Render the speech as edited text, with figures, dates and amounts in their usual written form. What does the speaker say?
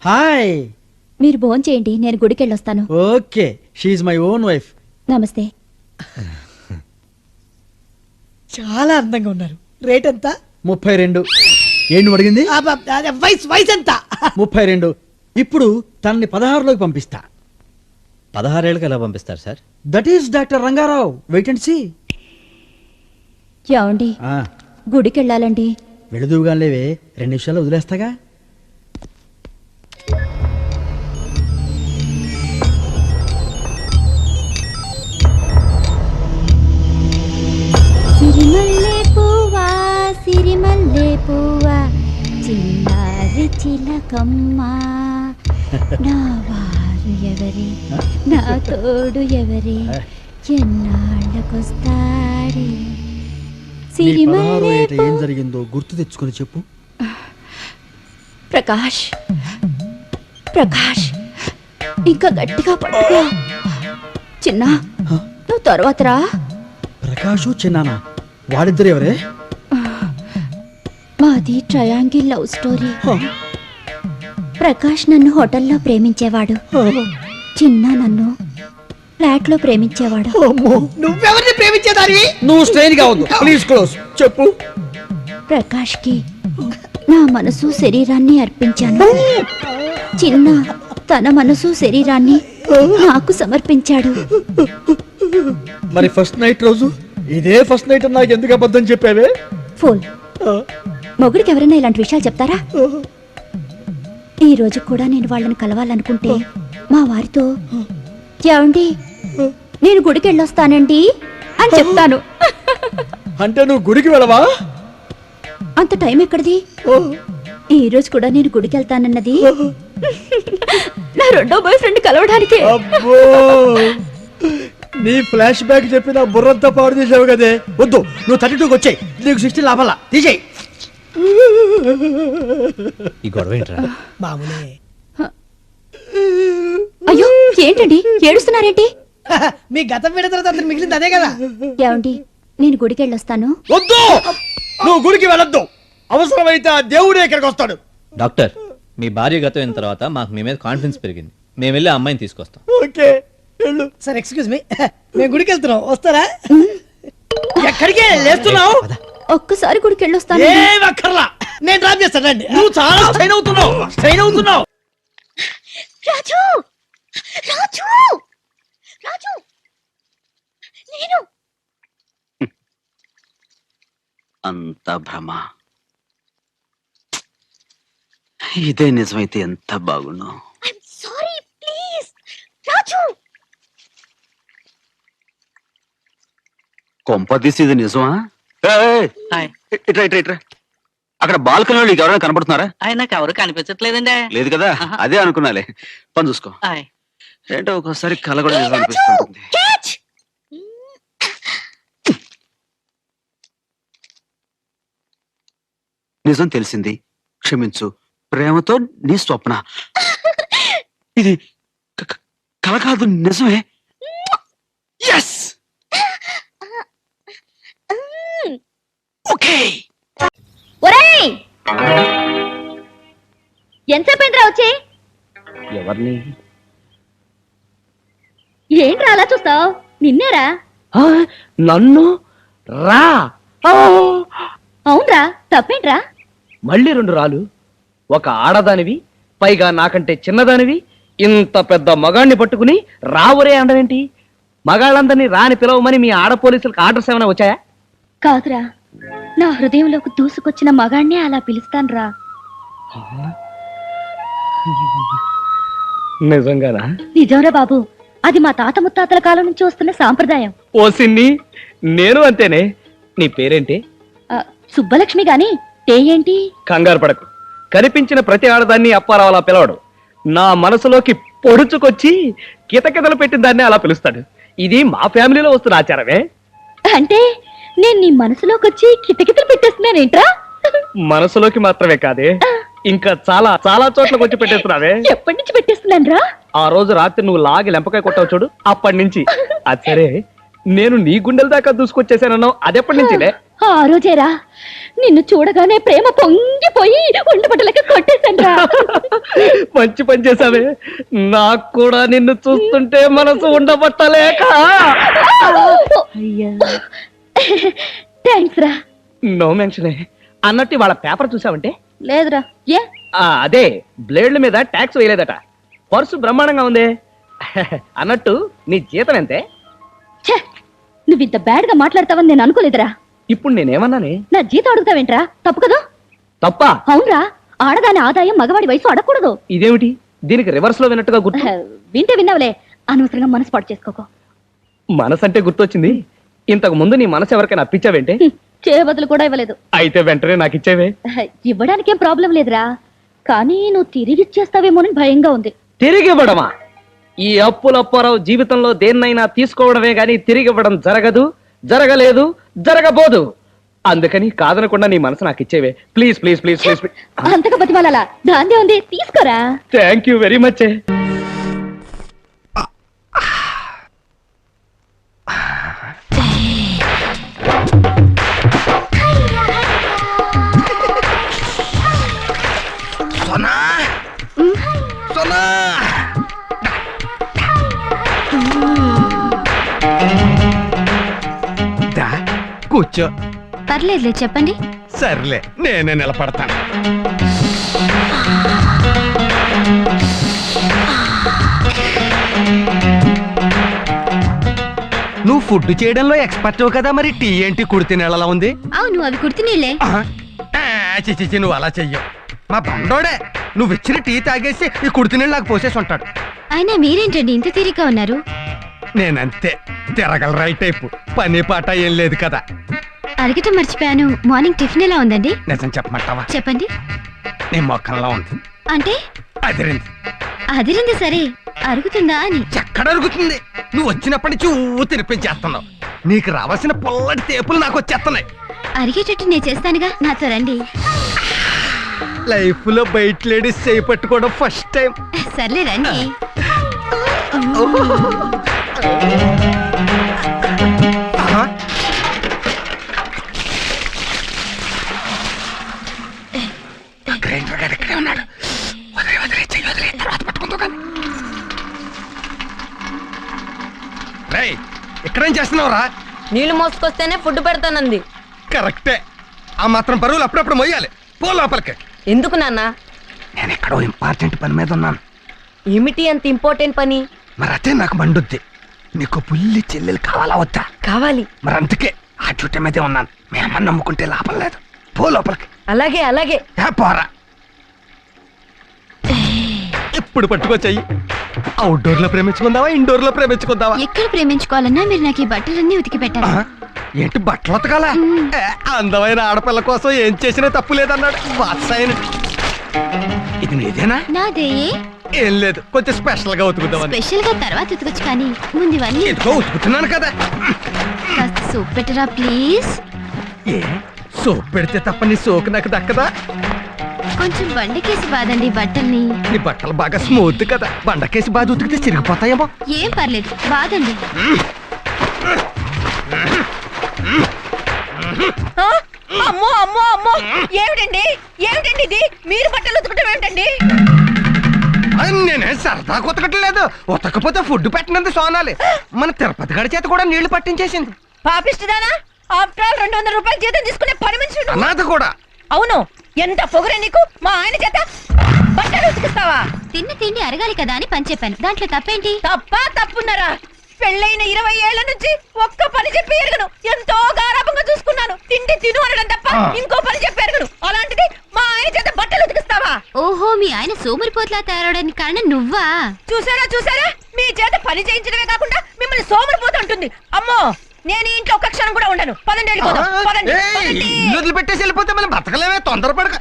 Hi. మీరు భోజనం చేయండి, నేను గుడికి వెళ్ళొస్తాను. Okay, she my own wife. నమస్తే. చాలా అందంగా ఉన్నారు. రేట్ ఎంత? 32. ఏంటి అడిగింది? వయసు ఎంత? 32. ఇప్పుడు తనని 16లోకి పంపిస్తా. 16 ఏళ్ళకి ఎలా పంపిస్తారు sir? That is doctor Rangarao. Wait and see. ఏమండి, గుడికి వెళ్ళాలండి. వెళుదువుగా లేవే, 2 నిమిషాలు వదిలేస్తాగా. సిరిమల్లె పువ్వా, సిరిమల్లె పువ్వా, చిన్నారి చిలకమ్మ, నా వారు ఎవరి, నా తోడు ఎవరి, ఎన్నాళ్ళకొస్తాడే. సిరిమల్లె ఏం జరిగిందో గుర్తు తెచ్చుకొని చెప్పు. ప్రకాష్, ప్రకాష్, ఇంకా గట్టిగా పట్టుకో. చిన్న, నువ్వు తర్వాత రా. ప్రకాషు చిన్నానా, వాడిద్దరు ఎవరే? మాది ట్రయాంగిల్ లవ్ స్టోరీ. ప్రకాష్ నన్ను హోటల్లో ప్రేమించేవాడు, చిన్న నన్ను ఫ్లాట్ లో ప్రేమించేవాడు. నువ్వెవరిని ప్రేమించేదానివి? నువ్వు స్ట్రెయిన్ గా ఉంది. Please close. చెప్పు. ప్రకాష్ కి నా మనసు శరీరాన్ని అర్పించాను. చిన్న తన మనసు శరీరాన్ని నాకు సమర్పించాడు. మరి ఫస్ట్ నైట్ రోజు ఇదే ఫస్ట్ నైట్ నాకు ఎందుకు అబద్ధం చెప్పావే? ఫోన్ మొగుడికి ఎవరైనా ఇలాంటి విషయాలు చెప్తారా? ఈ రోజు కూడా నేను వాళ్ళని కలవాలనుకుంటే మా వారితో, ఏమండి నేను గుడికి వెళ్ళొస్తానండి అని చెప్తాను. అంటే నువ్వు గుడికి వెళ్ళవా? అంత టైం ఎక్కడిది? ఈ రోజు కూడా నేను గుడికి వెళ్తానన్నది నా రెండో బాయ్ ఫ్రెండ్ కలవడానికి. అబ్బో, నీ ఫ్లాష్ బ్యాక్ చెప్పి నా బుర్రంతా పాడు చేసావు కదే. వద్దు, నువ్వు 32కి వచ్చాయి. నీకు 16 లాభాలా తీసేయి. ఈ గొడవ ఏంట్రా? మామూలే. అయ్యో ఏంటండి ఏడుస్తున్నారేంటి? మీ గతం విడత తర్వాత మిగిలింది అదే కదా. ఏమండి నేను గుడికి వెళ్ళొస్తాను. వద్దు, నువ్వు గుడికి వెళ్ళొద్దు. అవసరమైతే ఆ దేవుడే ఇక్కడికి వస్తాడు. డాక్టర్, మీ భార్య గతం అయిన తర్వాత మాకు మీ మీద కాన్ఫిడెన్స్ పెరిగింది. మేము వెళ్ళి ఆ అమ్మాయిని తీసుకొస్తాం. ఓకే, వెళ్ళు. సార్ ఎక్స్క్యూజ్ మీ, మేము గుడికి వెళ్తున్నాం, వస్తారా? ఎక్కడికి లేస్తున్నావు? ఒక్కసారి గుడికి వెళ్ళొస్తాను. ఏం అక్కర్లా, నేను డ్రాప్ చేస్తానండి. నువ్వు చాలా స్ట్రెయిన్ అవుతున్నావు. స్ట్రెయిన్ అవుతున్నావు. రాజు, రాజు, రాజు, నేను అంత భ్రమ. ఇదే నిజమైతే ఎంత బాగుండు. సారీ ప్లీజ్ రాజు. కొంపదీసి ఇది నిజమా? ఇట్రా ఇట్రా ఇట్రా. అక్కడ బాల్కనీ వాళ్ళు ఎవరైనా కనపడుతున్నారా? నాకు ఎవరు కనిపించట్లేదండి. లేదు కదా, అదే అనుకున్నాలే. పని చూసుకో. ఏంటో ఒక్కోసారి కళ కూడా నిజం అనిపిస్తుంటుంది. నిజం తెలిసింది, క్షమించు. ప్రేమతో నీ స్వప్న. ఇది కళ కాదు, నిజమే. yes okay. ఒరేయ్ ఎంతసేపైందిరా వచ్చి? ఎవరిని? ఏంట్రా అలా చూస్తావు? నిన్నేరా. నన్ను రా. అవునరా, తప్పేంట్రా? మళ్ళీ 2 రాలు. ఒక ఆడదానివి, పైగా నాకంటే చిన్నదానివి, ఇంత పెద్ద మగాణ్ణి పట్టుకుని రావురే అండవేంటి? మగాళ్ళందరినీ రాని పిలవమని మీ ఆడ పోలీసులకు ఆర్డర్స్ ఏమైనా వచ్చాయా? కాదురా, నా హృదయంలోకి దూసుకొచ్చిన మగాణ్ణే అలా పిలుస్తాన్రా. నిజంగానా? నిజంరా బాబు, అది మా తాత ముత్తాతల కాలం నుంచి వస్తున్న సాంప్రదాయం. ఓ సిన్ని, నేను అంతేనే. నీ పేరేంటి? సుబ్బలక్ష్మి గాని ఏంటి? కంగారు పడకు. కనిపించిన ప్రతి ఆడదాన్ని అప్పారావు అలా పిలవడు. నా మనసులోకి పొడుచుకొచ్చి కితకితలు పెట్టిన దాన్ని అలా పిలుస్తాడు. ఇది మా ఫ్యామిలీలో వస్తున్న ఆచారమే. అంటే నేను నీ మనసులోకి వచ్చి కితకితలు పెట్టేస్తున్నానేంట్రా? మనసులోకి మాత్రమే కాదే, ఇంకా చాలా చాలా చోట్లకి వచ్చి పెట్టేస్తున్నావే. ఎప్పటి నుంచి పెట్టేస్తున్నానురా? ఆ రోజు రాత్రి నువ్వు లాగి లెంపకాయ కొట్టావు చూడు, అప్పటి నుంచి. అది సరే, నేను నీ గుండెల దాకా దూసుకొచ్చేసానన్నావు, అదెప్పటి నుంచిలే? ఆ రోజేరా నిన్ను చూడగానే ప్రేమ పొంగిపోయి ఉండబట్టలకి కొట్టేశాన్రా. మంచి పని చేసావే. నాకు కూడా నిన్ను చూస్తుంటే మనసు ఉండబట్టలేక. థ్యాంక్స్ రా. నో మెన్షనే. అన్నట్టు వాళ్ళ పేపర్ చూసావంటే? లేదురా. ఏ? అదే బ్లేడ్ల మీద ట్యాక్స్ వేయలేదట. పర్సు బ్రహ్మాండంగా ఉంది. అన్నట్టు నీ జీతం ఎంతే? ఛే, నువ్వు ఇంత బ్యాడ్ గా మాట్లాడతావని నేను అనుకోలేదురా. ఇప్పుడు నేనేమన్నానే? నా జీతం అడుగుతావేంట్రా? తప్పు కదా? తప్ప? అవునరా, ఆడదాని ఆదాయం మగవాడి వయసు అడగకూడదు. ఇదేమిటి దీనికి రివర్స్ లో విన్నట్టుగా గుర్తు? వింటే విన్నావులే, అనవసరంగా మనసు పాటు చేసుకోకో. మనసు అంటే గుర్తొచ్చింది. ఇంతకు ముందు నీ మనసు ఎవరికైనా అప్పించావేంటే? చేయబదులు కూడా ఇవ్వలేదు. అయితే వెంటనే నాకు ఇచ్చేవే. ఇవ్వడానికేం ప్రాబ్లం లేదురా, కానీ నువ్వు తిరిగి ఇచ్చేస్తావేమోనని భయంగా ఉంది. తిరిగి ఇవ్వడమా? ఈ అప్పులప్పారావు జీవితంలో దేన్నైనా తీసుకోవడమే గాని తిరిగి ఇవ్వడం జరగదు, జరగలేదు, జరగబోదు. అందుకని కాదనకుండా నీ మనసు నాకు ఇచ్చేవే. Please please please please. అంతగా బతిమాలా? దాందే ఉంది, తీసుకోరా. Thank you very much. కూర్చో. పర్లేదులే, చెప్పండి. సర్లే, నేనే నిలబడతాను. నువ్వు ఫుడ్ చేయడంలో ఎక్స్పర్ట్ కదా, మరి టీ ఏంటి కుడితి నెలలా ఉంది? అవును, అవి కుర్తి నీళ్ళే. చిచి, నువ్వు అలా చెయ్యవు. మా బండోడే నువ్వు ఇచ్చిన టీ తాగేసి ఈ కుడితి నీళ్ళు నాకు పోసేసి ఉంటాడు. అయినా మీరేంటండి ఇంత తీరిగ్గా ఉన్నారు? నేనంతే, తిరగల రైట్ టైపు. పని పాట ఏం లేదు కదా. అడగటం మర్చిపోయాను, మార్నింగ్ టిఫిన్ ఎలా ఉందండి? నిజం చెప్పమంటావా? చెప్పండి. నీ మొక్కల్లో ఉంది. అంటే అదిరింది. అదిరింది సరే, అరుగుతుందా అని. ఎక్కడ అరుగుతుంది? నువ్వు వచ్చినప్పటి నుంచి ఊ తినిపించేస్తున్నావు. నీకు రావాల్సిన పొల్లటి తేపులు నాకు వచ్చేస్తున్నాయి. అరిగేటట్టు నేను చేస్తానుగా, నాతో రండి. లైఫ్ లో బయట లేడీస్ చేయి పట్టుకోవడం ఫస్ట్ టైం. సర్లే రండి. గ్రైండర్ గారు ఇక్కడే ఉన్నాడు. వదిలే చెయ్యి వదిలే, తర్వాత పట్టుకుంటూ కానీ. రేయ్, ఇక్కడేం చేస్తున్నావురా? నీళ్లు మోసుకొస్తేనే ఫుడ్ పెడతానంది. కరెక్టే. ఆ మాత్రం బరువులు అప్పుడప్పుడు మొయ్యాలి. పో లోపలికి. ఎందుకు నాన్న? నేను ఎక్కడో ఇంపార్టెంట్ పని మీద ఉన్నాను. ఏమిటి అంత ఇంపార్టెంట్ పని? మరి అదే నాకు మండుద్ది. నీకు పుల్లి చెల్లెలు కావాలా వద్దా? కావాలి. మరి అందుకే ఆ చుట్ట మీదే ఉన్నాను. మీ అమ్మని నమ్ముకుంటే లాభం లేదు. పో లోపలికి. అలాగే అలాగే. పోరా. ఎప్పుడు పట్టుకొచ్చాయి? అవుట్డోర్ లో ప్రేమించుకుందావా, ఇండోర్ లో ప్రేమించుకుందావా? ఎక్కడ ప్రేమించుకోవాలన్నా మీరు నాకు ఈ బట్టలన్నీ ఉతికి పెట్టాలి. ఏంటి బట్టలు ఉతకాలా? అందమైన ఆడపిల్ల కోసం ఏం చేసినా తప్పు లేదన్నాడు వాత్సాయన. ఇది నీదేనా? నాదే. ఏం లేదు, కొంచెం స్పెషల్ గా ఉతుకుదామని. స్పెషల్ గా తర్వాత ఉతకొచ్చు, కానీ ముందు ఇవన్నీ. ఎందుకో ఉతుకుతున్నాను కదా. కాస్త సూప్ పెట్టరా ప్లీజ్. ఏ సోప్ పెడితే తప్ప నీ సోకు నాకు దక్కదా? కొంచెం బండకేసి బాదండి బట్టల్ని. నీ బట్టలు బాగా స్మూత్ కదా, బండకేసి బాగా ఉతికితే చిరిగిపోతాయేమో. ఏం పర్లేదు, బాదండి. అమ్మో అమ్మో అమ్మో, ఏమిటండి ఏమిటండి ఇది? మీరు బట్టలు ఉతకటం ఏమిటండి? నేనే సరదా ఉతకట్లేదు. ఉతకపోతే ఫుడ్ పెట్టినంత సోనాలి. మన తిరుపతి గడి చేత కూడా నీళ్లు పట్టించేసింది. పాపిస్తుందానా? ఆఫ్టర్ ఆల్ 200 రూపాయలు జీతం తీసుకునే పని మనిషి. అనాథ కూడా. అవును, ఎంత పొగరే నీకు? మా ఆయన చేత బట్టలు ఉతికిస్తావా? తిన్న తిండి అరగాలి కదా అని పని చెప్పాను, దాంట్లో తప్పేంటి? తప్పున్నారా? పెళ్ళైన 20 ఏళ్ల నుంచి ఒక్క పని చెప్పి ఎరగను. ఎంతో గారాభంగా చూసుకున్నాను. తిండి తిను అనడం తప్ప ఇంకో పని చెప్పి ఎరగను. అలాంటిది మా ఆయన చేత బట్టలు ఉతికిస్తావా? ఓహో, మీ ఆయన సోమరిపోట్లా తయారవడానికి కారణం నువ్వా? చూసారా, మీ చేత పని చేయించడమే కాకుండా మిమ్మల్ని సోమరిపోతూ ఉంటుంది. అమ్మో, నేను ఇంట్లో ఒక్క క్షణం కూడా ఉండను. పదండి, వెళ్ళిపోదాం. పదండి, పదండి. ఇల్లు వదిలిపెట్టేసి వెళ్ళిపోతే మనం బతకలేమే. తొందరపడక